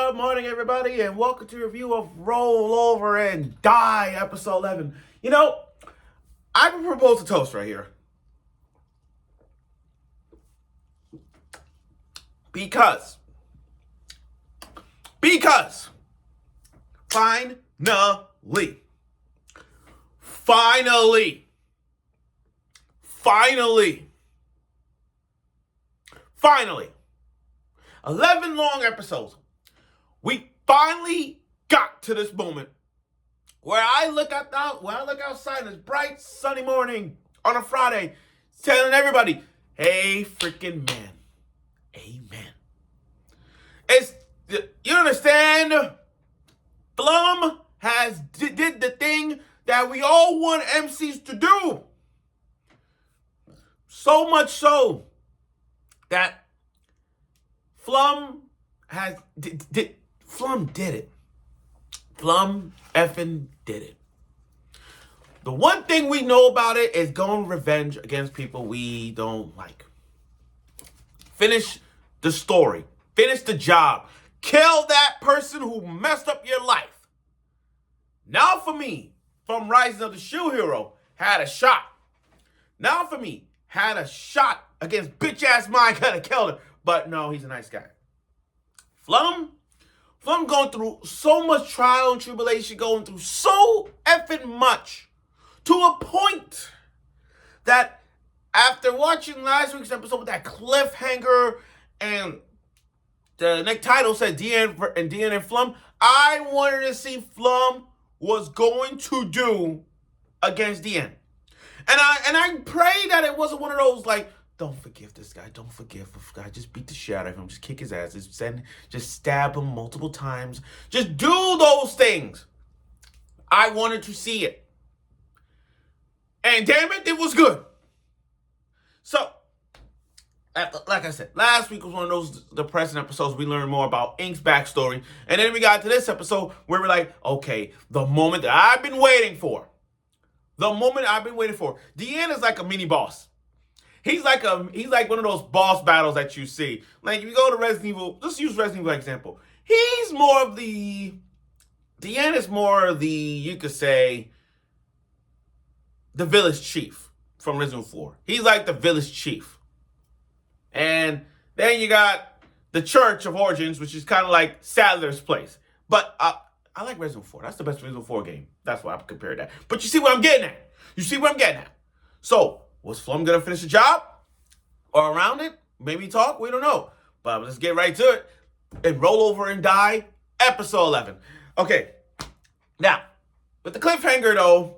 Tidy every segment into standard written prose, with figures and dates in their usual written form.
Good morning, everybody, and welcome to a review of Roll Over and Die, episode 11. I would propose a toast right here. Because, finally, 11 long episodes. We finally got to this moment where I look outside and it's bright, sunny morning on a Friday, telling everybody, hey, freaking man, amen. You understand? Flum did the thing that we all want MCs to do. So much so that Flum Flum did it. Flum effing did it. The one thing we know about it is going revenge against people we don't like. Finish the story. Finish the job. Kill that person who messed up your life. Now for me, from Rising of the Shoe Hero, had a shot. Now for me, had a shot against bitch-ass Mike, could have killed him. But no, he's a nice guy. Flum going through so much trial and tribulation, going through so effing much, to a point that after watching last week's episode with that cliffhanger and the next title said Deanne and Flum, I wanted to see Flum was going to do against Deanne. And I pray that it wasn't one of those like, don't forgive this guy. Don't forgive this guy. Just beat the shit out of him. Just kick his ass. Just stab him multiple times. Just do those things. I wanted to see it. And damn it, it was good. So, like I said, last week was one of those depressing episodes. We learned more about Ink's backstory. And then we got to this episode where we're like, okay, the moment that I've been waiting for. Deanne is like a mini boss. He's like one of those boss battles that you see. Like, if you go to Resident Evil, just use Resident Evil example. Deanne is more of the, you could say, the village chief from Resident Evil 4. He's like the village chief. And then you got the Church of Origins, which is kind of like Sadler's place. But I like Resident Evil 4. That's the best Resident Evil 4 game. That's why I compared that. But you see what I'm getting at. So, was Flum going to finish the job? Or around it? Maybe talk? We don't know. But let's get right to it. And Roll Over and Die, episode 11. Okay. Now, with the cliffhanger, though,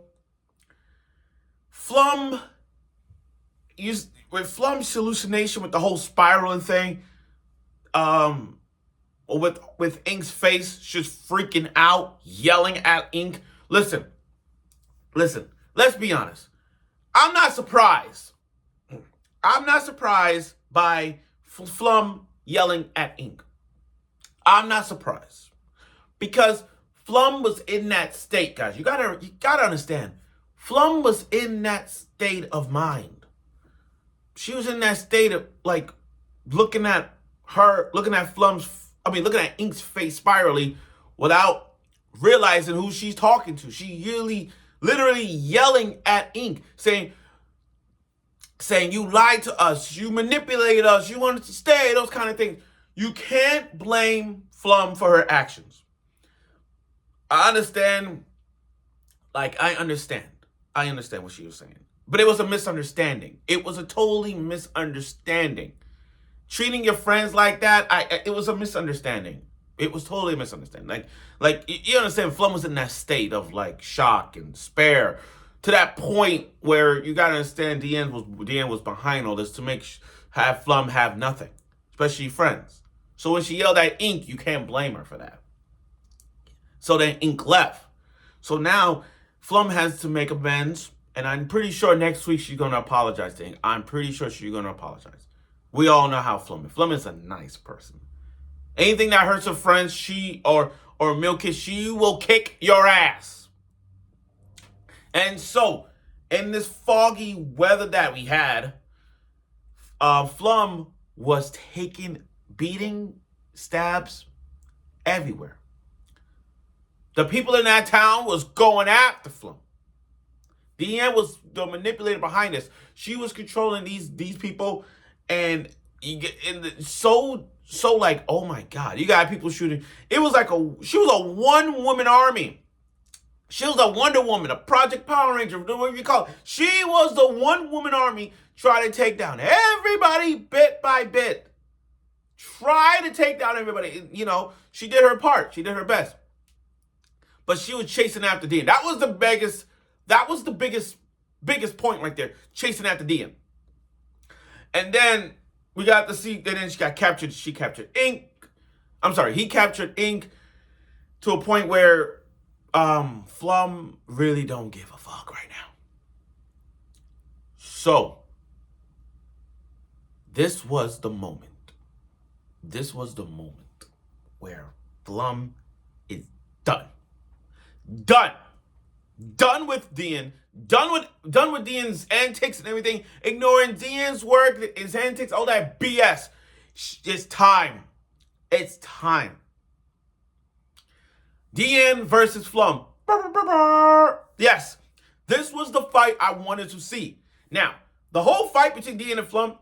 with Flum's hallucination with the whole spiraling thing, with Ink's face just freaking out, yelling at Ink. Listen, let's be honest. I'm not surprised by Flum yelling at Ink. I'm not surprised. Because Flum was in that state, guys. You gotta understand. Flum was in that state of mind. She was in that state of, like, looking at Ink's face spirally without realizing who she's talking to. She really, literally yelling at Ink, saying, you lied to us, you manipulated us, you wanted to stay, those kind of things. You can't blame Flum for her actions. I understand what she was saying. But it was a misunderstanding. It was a totally misunderstanding. Treating your friends like that, it was a misunderstanding. It was totally a misunderstanding. Like you understand, Flum was in that state of like shock and despair to that point where you gotta understand Deanne was behind all this to have Flum have nothing, especially friends. So when she yelled at Ink, you can't blame her for that. So then Ink left. So now Flum has to make amends, and I'm pretty sure next week she's gonna apologize to Ink. I'm pretty sure she's gonna apologize. We all know how Flum is. Flum is a nice person. Anything that hurts her friends, or Milk Kiss, she will kick your ass. And so, in this foggy weather that we had, Flum was taking beating, stabs, everywhere. The people in that town was going after Flum. Deanne was the manipulator behind this. She was controlling these people, and you get in the so like, oh my god, you got people shooting. It was like she was a one-woman army. She was a Wonder Woman, a Project Power Ranger, whatever you call it. She was the one-woman army trying to take down everybody bit by bit. Try to take down everybody. You know, she did her part. She did her best. But she was chasing after Dean. That was the biggest point right there. Chasing after Dean. And then we got to see, and then she captured Ink. I'm sorry, he captured Ink to a point where Flum really don't give a fuck right now. So, this was the moment. This was the moment where Flum is done. Done with Dean. Done with Dean's antics and everything. Ignoring Dean's work, his antics, all that BS. It's time. It's time. Dean versus Flum. Yes, this was the fight I wanted to see. Now, the whole fight between Dean and Flum,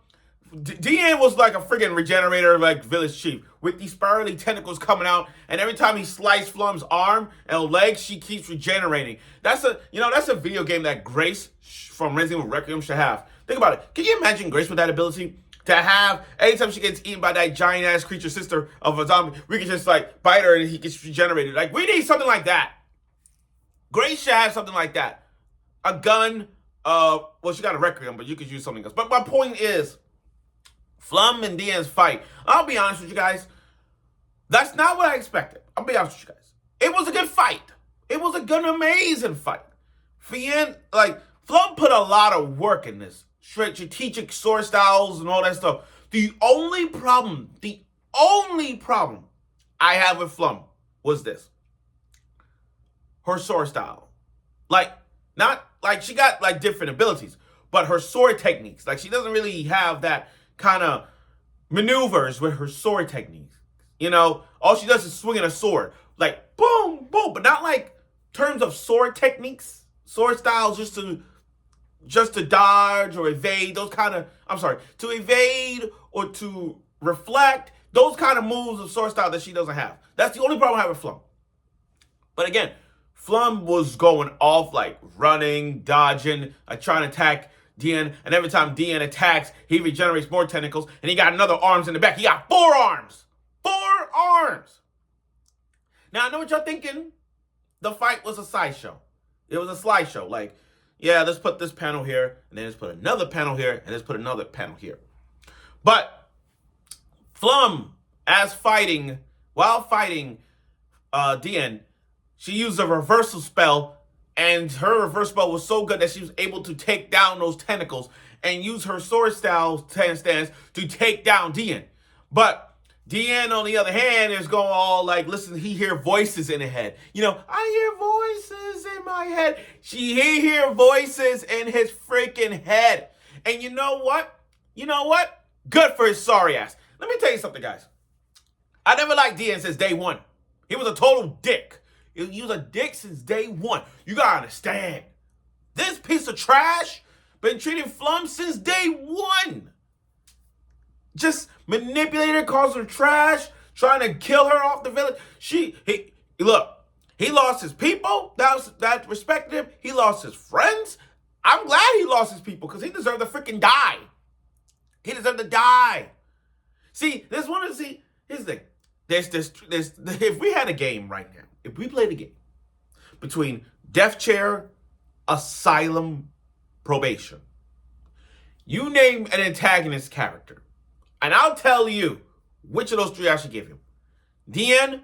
Dean was like a friggin' regenerator, like village chief, with these spirally tentacles coming out, and every time he sliced Flum's arm and leg, she keeps regenerating. That's a video game that Grace from Resident Evil Requiem should have. Think about it. Can you imagine Grace with that ability? To have, anytime she gets eaten by that giant-ass creature sister of a zombie, we can just, like, bite her and he gets regenerated. Like, we need something like that. Grace should have something like that. A gun, well, she got a Requiem, but you could use something else. But my point is, Flum and Dean's fight, I'll be honest with you guys, that's not what I expected. I'll be honest with you guys. It was a good fight. It was a good, amazing fight. Flum put a lot of work in this. Strategic sword styles and all that stuff. The only problem I have with Flum was this. Her sword style. She got like different abilities, but her sword techniques, like she doesn't really have that kind of maneuvers with her sword techniques. You know, all she does is swinging a sword. Like boom, boom, but not like terms of sword techniques, sword styles just to dodge or evade, to evade or to reflect, those kind of moves of sword style that she doesn't have. That's the only problem I have with Flum. But again, Flum was going off, like running, dodging, trying to attack Dean, and every time Dean attacks, he regenerates more tentacles, and he got another arms in the back. He got 4 arms! 4 arms! Now, I know what you're thinking. The fight was a sideshow. It was a slideshow, like, yeah, let's put this panel here, and then let's put another panel here, and let's put another panel here. But Flum, while fighting Dean, she used a reversal spell, and her reversal spell was so good that she was able to take down those tentacles and use her sword style stance to take down Dean. But Deanne, on the other hand, is going all like, listen, he hear voices in the head. You know, I hear voices in my head. He hear voices in his freaking head. And you know what? Good for his sorry ass. Let me tell you something, guys. I never liked Deanne since day one. He was a total dick. He was a dick since day one. You gotta understand. This piece of trash been treating Flum since day one. Just manipulated her, calls her trash, trying to kill her off the village. He lost his people that respected him. He lost his friends. I'm glad he lost his people because he deserved to freaking die. He deserved to die. See, here's the thing. If we had a game right now, if we played a game between Death Chair, Asylum, Probation, you name an antagonist character, and I'll tell you which of those 3 I should give him. Dean,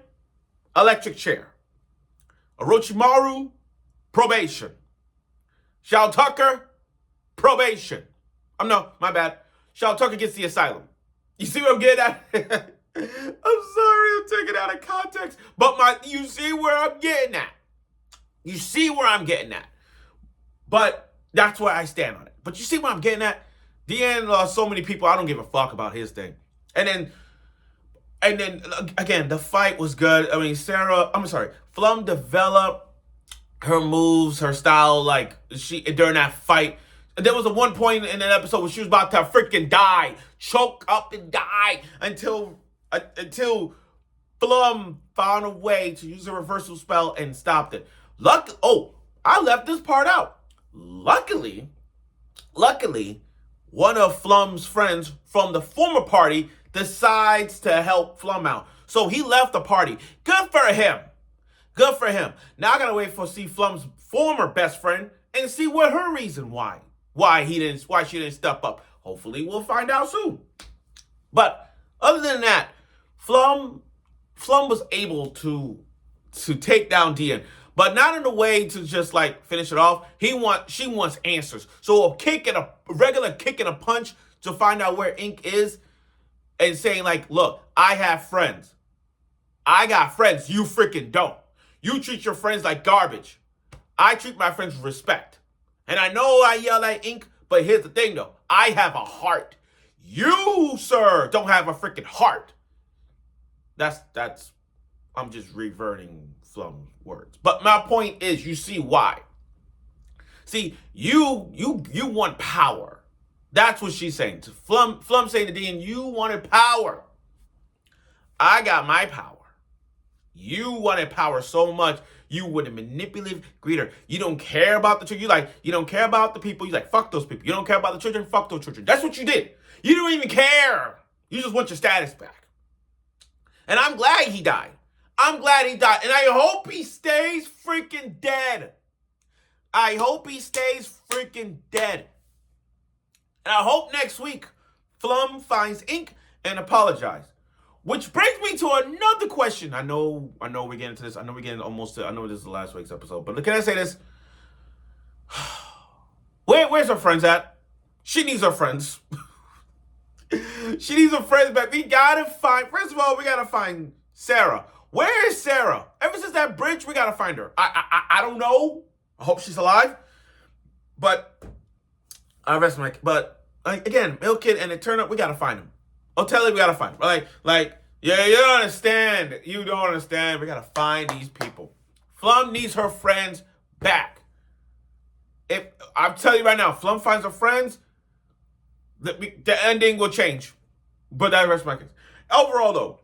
Electric Chair. Orochimaru, Probation. Shao Tucker, Probation. My bad. Shao Tucker gets the Asylum. You see what I'm getting at? I'm sorry, I'm taking it out of context. But you see where I'm getting at. You see where I'm getting at. But that's where I stand on it. But you see where I'm getting at? Deanne lost so many people, I don't give a fuck about his thing. And then And then again, the fight was good. I mean, Flum developed her moves, her style, like during that fight. There was a one point in that episode where she was about to freaking die, choke up and die until Flum found a way to use a reversal spell and stopped it. I left this part out. Luckily, one of Flum's friends from the former party decides to help Flum out. So he left the party. Good for him. Good for him. Now I gotta wait for see Flum's former best friend and see what her reason why she didn't step up. Hopefully we'll find out soon. But other than that, Flum was able to take down Dian, but not in a way to just like finish it off. She wants answers. So a regular kick and a punch to find out where Ink is, and saying like, look, I have friends. I got friends. You freaking don't. You treat your friends like garbage. I treat my friends with respect. And I know I yell at Ink, but here's the thing though. I have a heart. You, sir, don't have a freaking heart. I'm just reverting Flum's words. But my point is, you see why. See, you want power. That's what she's saying. Flum saying to Dian, you wanted power. I got my power. You wanted power so much, you would manipulate, greet her. You don't care about the children. You don't care about the people. You like, fuck those people. You don't care about the children, fuck those children. That's what you did. You don't even care. You just want your status back. And I'm glad he died. And I hope he stays freaking dead. I hope he stays freaking dead. And I hope next week Flum finds Ink and apologizes. Which brings me to another question. I know we're getting to this. I know this is the last week's episode. But can I say this? Where's her friends at? She needs her friends. She needs her friends back. First of all, we gotta find Sarah. Where is Sarah? Ever since that bridge, we gotta find her. I don't know. I hope she's alive. But I rest my. But again, Milkid and Eternal, we gotta find him. Otelli, we gotta find him. Yeah, you don't understand. You don't understand. We gotta find these people. Flum needs her friends back. If I'm telling you right now, Flum finds her friends, the ending will change. But that rests my case. Overall, though,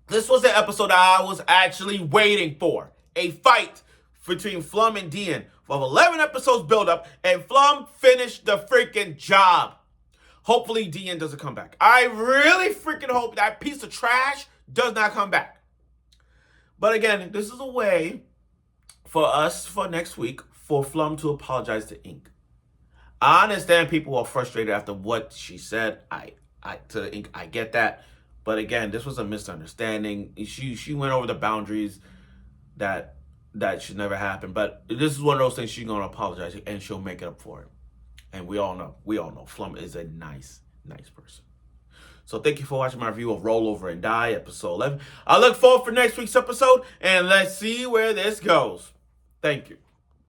this was the episode I was actually waiting for. A fight between Flum and Dian. Of 11 episodes build up, and Flum finished the freaking job. Hopefully, Dian doesn't come back. I really freaking hope that piece of trash does not come back. But again, this is a way for us, for next week, for Flum to apologize to Ink. I understand people are frustrated after what she said. To Ink, I get that. But again, this was a misunderstanding. She went over the boundaries that should never happen. But this is one of those things she's going to apologize and she'll make it up for it. And we all know Flum is a nice person. So thank you for watching my review of Roll Over and Die, episode 11. I look forward for next week's episode, and let's see where this goes. Thank you.